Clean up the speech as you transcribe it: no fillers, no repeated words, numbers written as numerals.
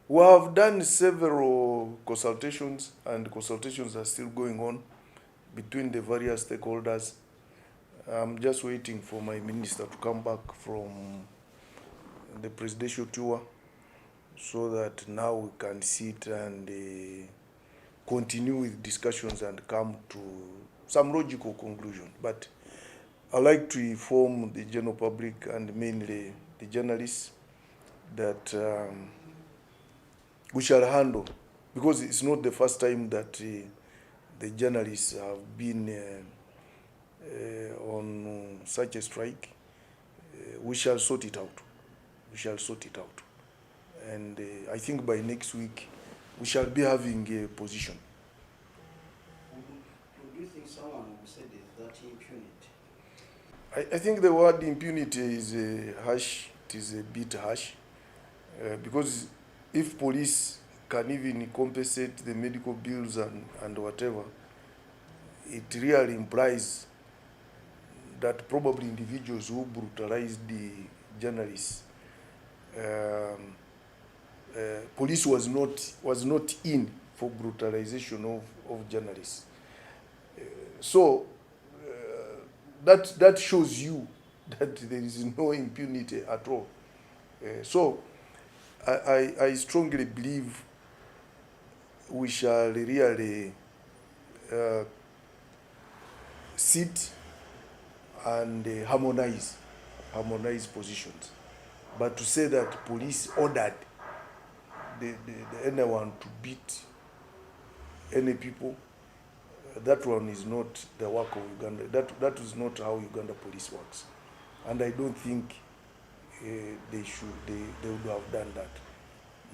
We have done several consultations, and consultations are still going on between the various stakeholders. I'm just waiting for my minister to come back from the presidential tour so that now we can sit and continue with discussions and come to some logical conclusion. But I'd like to inform the general public and mainly the journalists that we shall handle, because it's not the first time that the journalists have been on such a strike. We shall sort it out. We shall sort it out. And I think by next week, we shall be having a position. Do you think someone will say that impunity? I think the word impunity is harsh. It is a bit harsh. Because if police can even compensate the medical bills and whatever, it really implies that probably individuals who brutalized the journalists, police was not in for brutalization of journalists. So that shows you that there is no impunity at all. So I strongly believe we shall really sit and harmonize positions. But to say that police ordered anyone to beat any people, that one is not the work of Uganda. That is not how Uganda police works, and I don't think they would have done that.